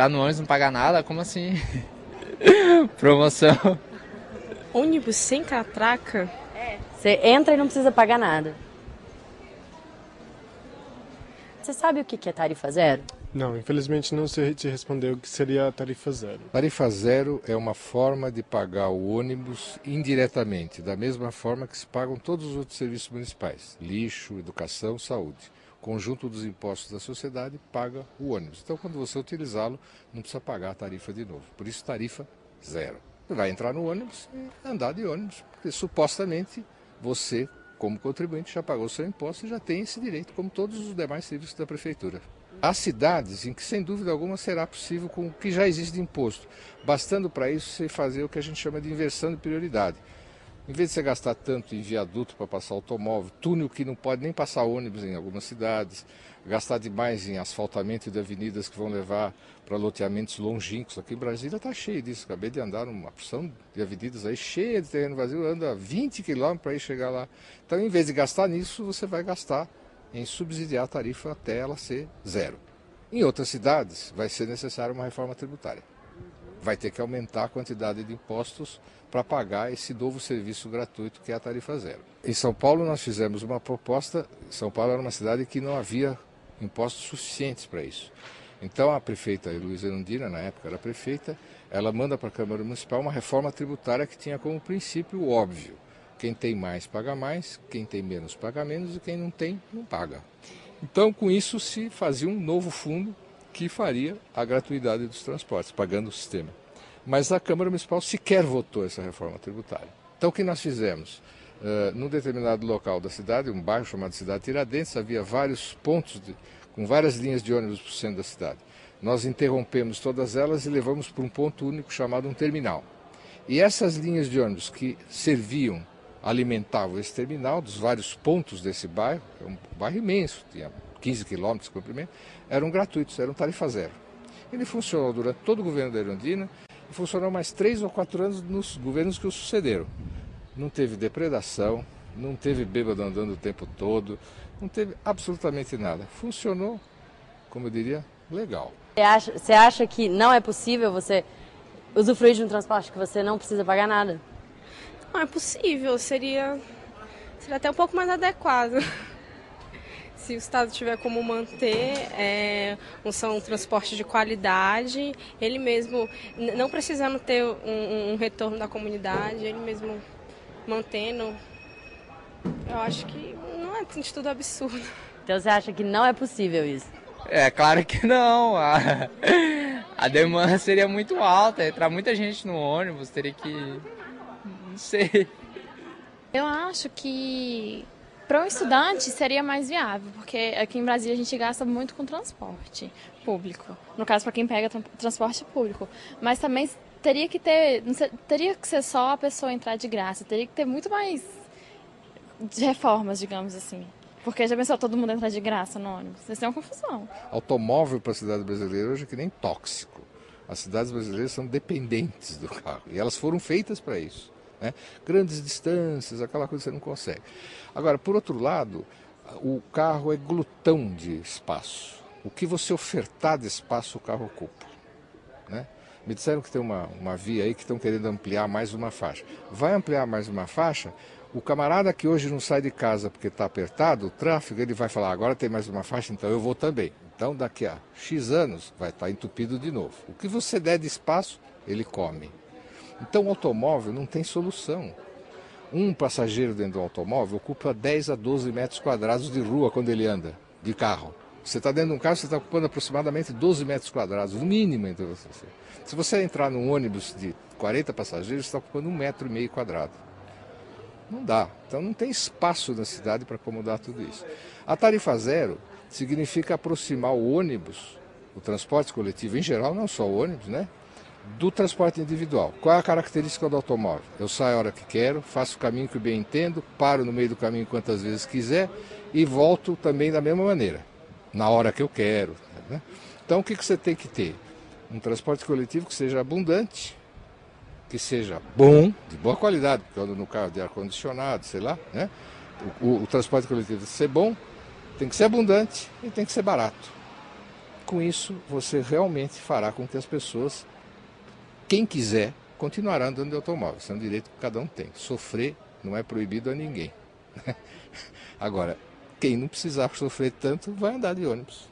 Tá no ônibus não paga nada? Como assim? Promoção. Ônibus sem catraca? Você entra e não precisa pagar nada. Você sabe o que é tarifa zero? Não, infelizmente não sei te responder o que seria a tarifa zero. Tarifa zero é uma forma de pagar o ônibus indiretamente, da mesma forma que se pagam todos os outros serviços municipais, lixo, educação, saúde. O conjunto dos impostos da sociedade paga o ônibus. Então, quando você utilizá-lo, não precisa pagar a tarifa de novo. Por isso, tarifa zero. Você vai entrar no ônibus e andar de ônibus, porque supostamente você, como contribuinte, já pagou o seu imposto e já tem esse direito, como todos os demais serviços da prefeitura. Há cidades em que, sem dúvida alguma, será possível com o que já existe de imposto, bastando para isso você fazer o que a gente chama de inversão de prioridade. Em vez de você gastar tanto em viaduto para passar automóvel, túnel que não pode nem passar ônibus em algumas cidades, gastar demais em asfaltamento de avenidas que vão levar para loteamentos longínquos. Aqui em Brasília está cheio disso. Acabei de andar numa porção de avenidas aí cheia de terreno vazio, anda 20 quilômetros para ir chegar lá. Então, em vez de gastar nisso, você vai gastar em subsidiar a tarifa até ela ser zero. Em outras cidades, vai ser necessária uma reforma tributária. Vai ter que aumentar a quantidade de impostos para pagar esse novo serviço gratuito que é a tarifa zero. Em São Paulo nós fizemos uma proposta. São Paulo era uma cidade que não havia impostos suficientes para isso. Então a prefeita Luísa Erundina, na época era prefeita, ela manda para a Câmara Municipal uma reforma tributária que tinha como princípio óbvio: quem tem mais paga mais, quem tem menos paga menos e quem não tem não paga. Então com isso se fazia um novo fundo que faria a gratuidade dos transportes, pagando o sistema. Mas a Câmara Municipal sequer votou essa reforma tributária. Então o que nós fizemos? Num determinado local da cidade, um bairro chamado Cidade Tiradentes, havia vários pontos com várias linhas de ônibus para o centro da cidade. Nós interrompemos todas elas e levamos para um ponto único chamado um terminal. E essas linhas de ônibus que serviam, alimentavam esse terminal dos vários pontos desse bairro, é um bairro imenso, tinha 15 quilômetros de comprimento, eram gratuitos, eram tarifa zero. Ele funcionou durante todo o governo da Erundina e funcionou mais 3 ou 4 anos nos governos que o sucederam. Não teve depredação, não teve bêbado andando o tempo todo, não teve absolutamente nada. Funcionou, como eu diria, legal. Você acha que não é possível você usufruir de um transporte que você não precisa pagar nada? Não é possível, seria até um pouco mais adequado. Se o Estado tiver como manter um transporte de qualidade, ele mesmo, não precisando ter um retorno da comunidade, ele mesmo mantendo, eu acho que não é de tudo absurdo. Então você acha que não é possível isso? É claro que não. A demanda seria muito alta, entrar muita gente no ônibus, teria que... não sei. Eu acho que para um estudante seria mais viável, porque aqui em Brasília a gente gasta muito com transporte público. No caso, para quem pega transporte público. Mas também teria que ter, teria que ser só a pessoa entrar de graça, teria que ter muito mais de reformas, digamos assim. Porque já pensou todo mundo entrar de graça no ônibus? Isso é uma confusão. Automóvel para a cidade brasileira hoje é que nem tóxico. As cidades brasileiras são dependentes do carro e elas foram feitas para isso. Né? Grandes distâncias, aquela coisa que você não consegue. Agora, por outro lado, o carro é glutão de espaço. O que você ofertar de espaço, o carro ocupa. Né? Me disseram que tem uma via aí que estão querendo ampliar mais uma faixa. Vai ampliar mais uma faixa, o camarada que hoje não sai de casa porque está apertado, o tráfego, ele vai falar, agora tem mais uma faixa, então eu vou também. Então daqui a X anos vai estar entupido de novo. O que você der de espaço, ele come. Então o automóvel não tem solução. Um passageiro dentro do automóvel ocupa 10 a 12 metros quadrados de rua quando ele anda, de carro. Você está dentro de um carro, você está ocupando aproximadamente 12 metros quadrados, no mínimo entre você. Se você entrar num ônibus de 40 passageiros, você está ocupando 1,5 metro quadrado. Não dá. Então não tem espaço na cidade para acomodar tudo isso. A tarifa zero significa aproximar o ônibus, o transporte coletivo em geral, não só o ônibus, né? Do transporte individual. Qual é a característica do automóvel? Eu saio a hora que quero, faço o caminho que bem entendo, paro no meio do caminho quantas vezes quiser e volto também da mesma maneira, na hora que eu quero. Né? Então o que você tem que ter? Um transporte coletivo que seja abundante, que seja bom, de boa qualidade, porque eu ando no carro de ar-condicionado, sei lá, né? O transporte coletivo tem que ser bom, tem que ser abundante e tem que ser barato. com isso você realmente fará com que as pessoas, quem quiser, continuará andando de automóvel. Isso é um direito que cada um tem. Sofrer não é proibido a ninguém. Agora, quem não precisar sofrer tanto vai andar de ônibus.